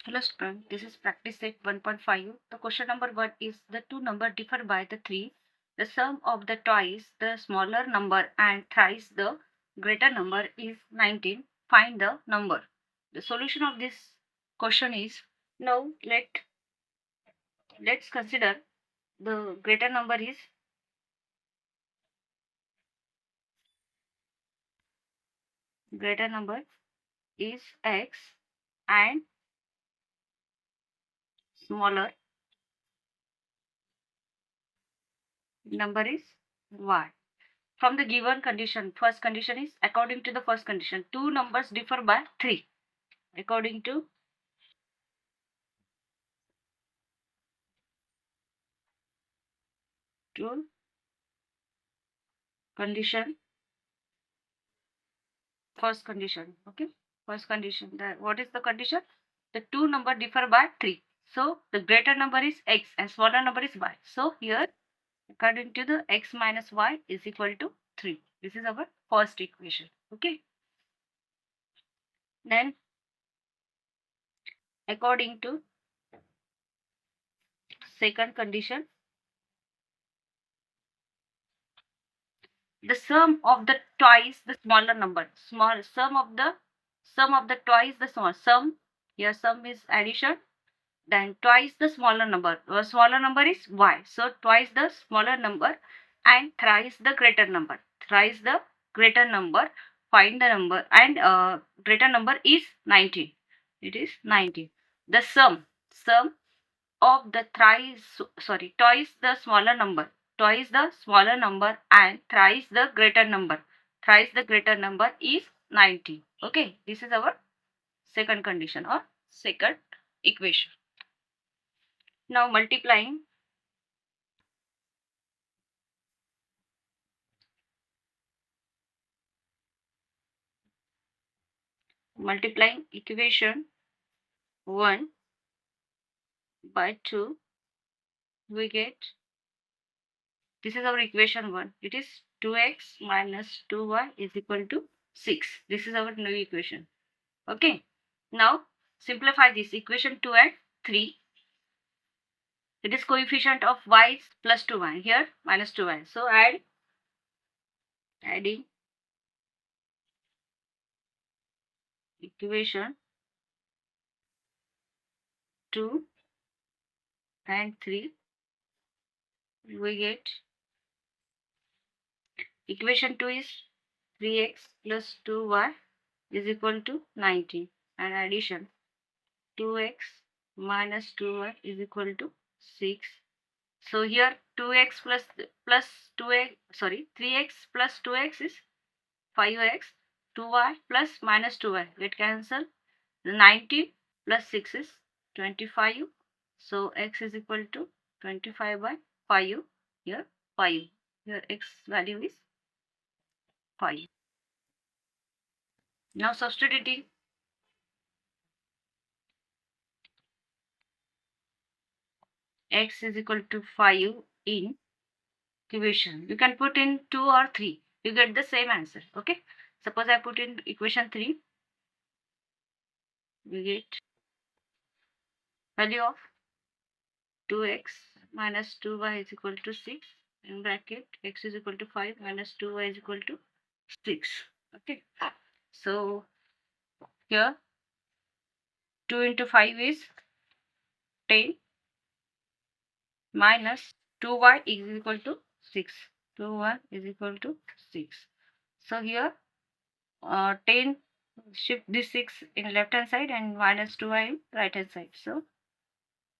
Hello student, this is practice set 1.5. The question number 1 is the two number differ by the 3. The sum of the twice the smaller number and thrice the greater number is 19. Find the number. The solution of this question is, now let's consider the greater number is x and smaller number is y. From the given condition, first condition is according to the first condition, two numbers differ by 3. According to two condition, first condition, okay, first condition, that what is the condition? The two number differ by 3, so the greater number is x and smaller number is y. So here according to the x minus y is equal to 3. This is our first equation. Okay, then according to second condition, the sum of the twice the smaller number, small sum of the twice the small sum, here sum is addition, then twice the smaller number. Smaller number is y. So twice the smaller number and thrice the greater number. Thrice the greater number. Find the number, and greater number is 19. It is 19. The sum of the twice the smaller number. Twice the smaller number and thrice the greater number. Thrice the greater number is 90. Okay, this is our second condition or second equation. Now multiplying equation 1 by 2, we get, this is our equation 1. It is 2x minus 2y is equal to 6. This is our new equation. Okay. Now simplify this equation 2 and 3. It is coefficient of y is plus 2y, here minus 2y. So adding equation 2 and 3, we get equation 2 is 3x plus 2y is equal to 19, and addition 2x minus 2y is equal to 6. So here 2x plus 2x, sorry, 3x plus 2x is 5x, 2y plus minus 2y get cancelled. 19 plus 6 is 25. So x is equal to 25 by 5. Here 5. Here x value is 5. Now substituting x is equal to 5 in equation. You can put in 2 or 3. You get the same answer. Okay. Suppose I put in equation 3. We get value of 2x minus 2y is equal to 6. In bracket x is equal to 5 minus 2y is equal to 6. Okay. So here 2 into 5 is 10 minus 2y is equal to 6. 2y is equal to 6. So here 10, shift this 6 in left hand side and minus 2y in right hand side. So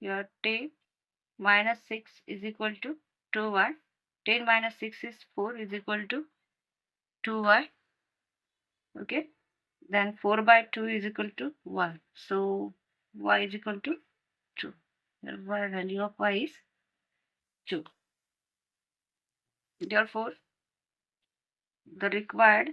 here 10 minus 6 is equal to 2y. 10 minus 6 is 4 is equal to 2y. Okay. Then 4 by 2 is equal to 1. So y is equal to 2. The value of y is 2. Therefore, the required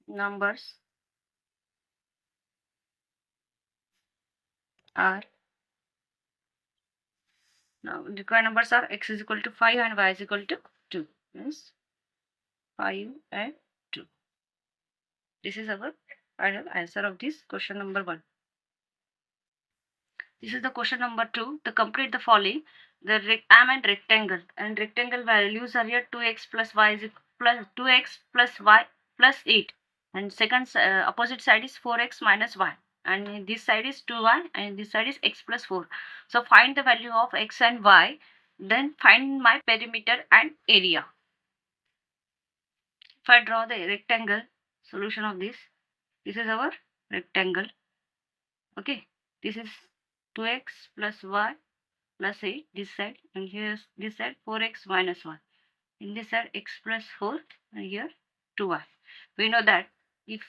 numbers are, now required numbers are x is equal to 5 and y is equal to 2. Means 5 and 2. This is our final answer of this question number 1. This is the question number 2. To complete the following, I am a rectangle, and rectangle values are here 2x plus y is plus 2x plus y plus 8, and second opposite side is 4x minus y, and this side is 2y, and this side is x plus 4. So find the value of x and y, then find my perimeter and area. If I draw the rectangle, solution of this is our rectangle. Okay, this is 2x plus y plus 8 this side, and here's this side 4x minus 1. In this side x plus 4, and here 2y. We know that if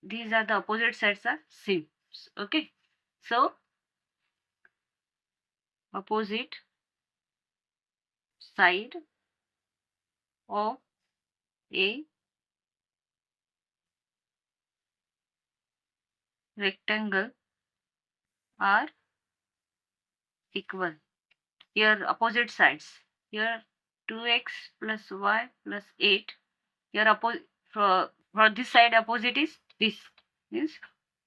these are the opposite sides are same. Okay, so opposite side of a rectangle are equal. Here opposite sides. Here 2x plus y plus 8. Here for this side opposite is this, means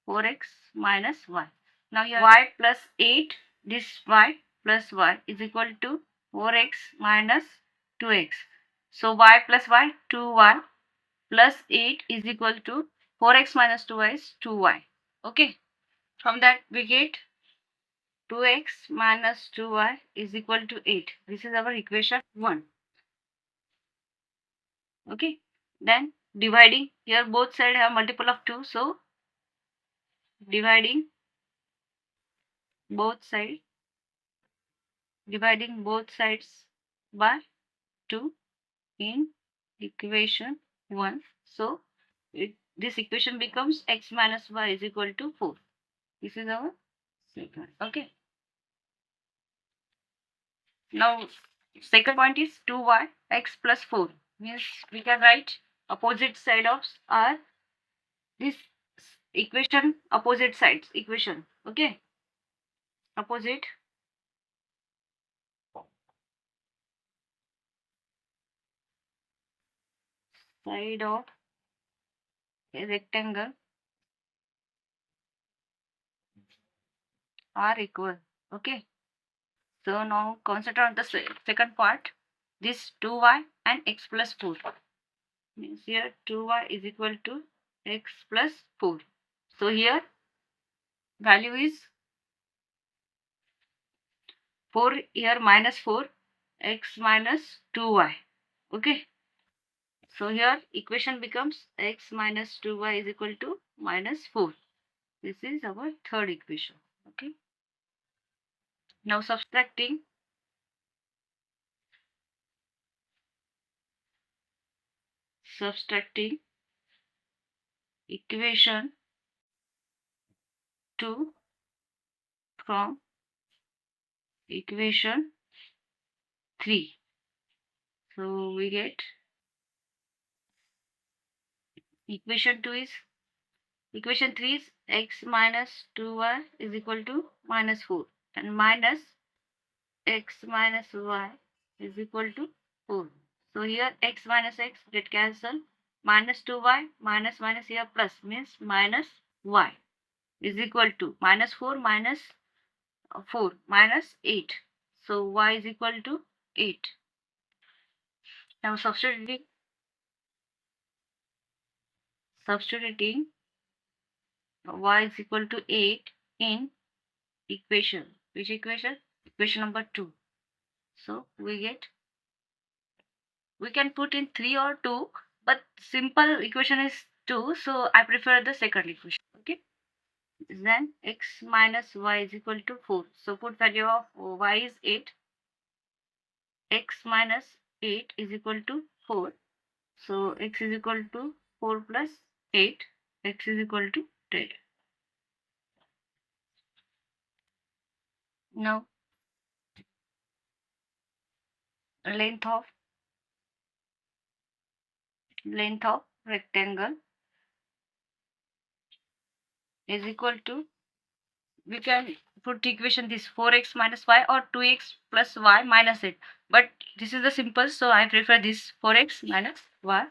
4x minus y. Now here y plus 8, this y plus y is equal to 4x minus 2x. So y plus y, 2y plus 8 is equal to 4x minus 2y is 2y. Okay, from that we get 2x minus 2y is equal to 8. This is our equation 1. Okay, then dividing, here both sides have multiple of 2, so dividing both sides by 2 in equation 1. So this equation becomes x minus y is equal to 4. This is our second. Okay, now second point is 2y x plus 4, means we can write opposite side of our this equation, opposite sides equation. Okay, opposite side of a rectangle are equal. Okay, so now concentrate on the second part. This 2y and x plus 4, means here 2y is equal to x plus 4. So here value is 4, here minus 4, x minus 2y. Okay, so here equation becomes x minus 2y is equal to minus 4. This is our third equation. Okay, now subtracting equation 2 from equation 3. So we get equation 3 is x minus 2y is equal to minus 4, and minus x minus y is equal to 4. So here x minus x get cancelled, minus 2y minus minus here plus, means minus y is equal to minus 4 minus 4 minus 8. So y is equal to 8. Now substituting y is equal to 8 in equation. Which equation? Equation number 2. So we can put in 3 or 2, but simple equation is 2, so I prefer the second equation. Okay, then x minus y is equal to 4. So put value of y is 8, x minus 8 is equal to 4. So x is equal to 4 plus 8, x is equal to 10. Now length of rectangle is equal to, we can put equation this 4x minus y or 2x plus y minus 8, but this is the simple, so I prefer this 4x minus y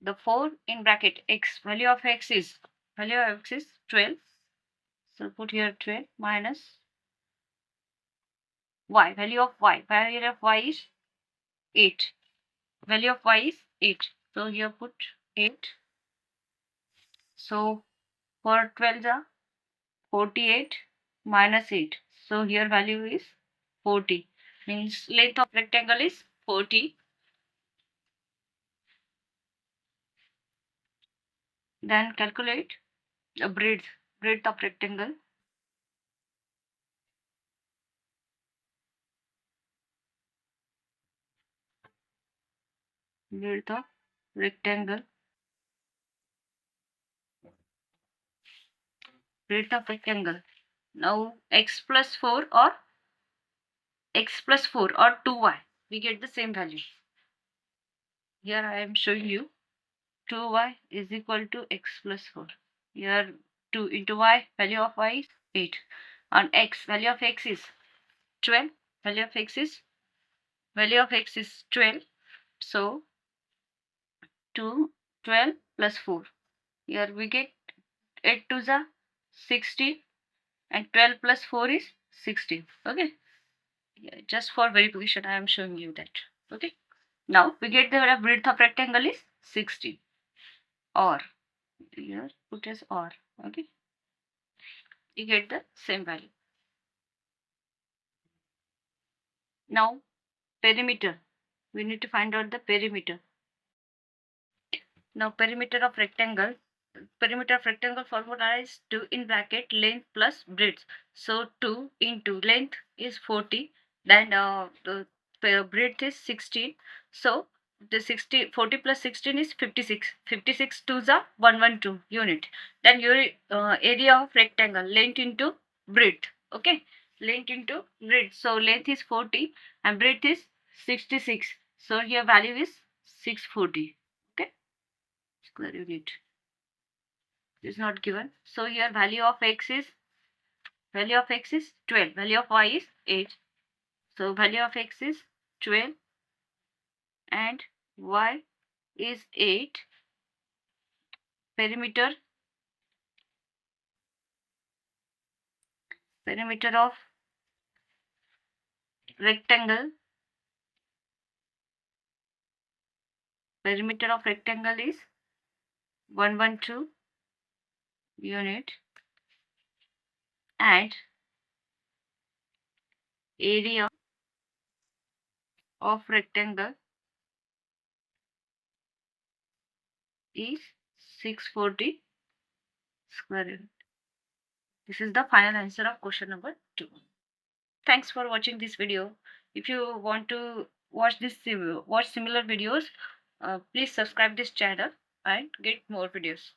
the 4 in bracket x, value of x is 12. So put here 12 minus y, value of y is 8. Value of y is 8. So here put 8. So for 12 the 48 minus 8. So here value is 40. Means length of rectangle is 40. Then calculate the breadth of rectangle. Breadth of rectangle. Breadth of rectangle. Now x plus 4 or 2y. We get the same value. Here I am showing you 2y is equal to x plus 4. Here 2 into y, value of y is 8. On x, value of x is 12. Value of x is 12. So 2, 12 plus 4. Here we get 8 to the 16 and 12 plus 4 is 16. Okay. Yeah, just for verification I am showing you that. Okay. Now we get the breadth of rectangle is 16. Or here put as or. Okay. You get the same value. Now perimeter. We need to find out the perimeter. Now perimeter of rectangle formula is 2 in bracket length plus breadth. So 2 into length is 40, then the breadth is 16. So the 40 plus 16 is 56. 56 to the 112 unit. Then your area of rectangle, length into breadth. Okay, length into breadth. So length is 40 and breadth is 66. So your value is 640. Okay, square unit is not given. So here value of x is 12. Value of y is 8. So value of x is 12 and y is 8. Perimeter of rectangle. Perimeter of rectangle is 112 unit and area of rectangle is 640 square unit. This is the final answer of question number 2. Thanks for watching this video. If you want to watch similar videos, please subscribe this channel and get more videos.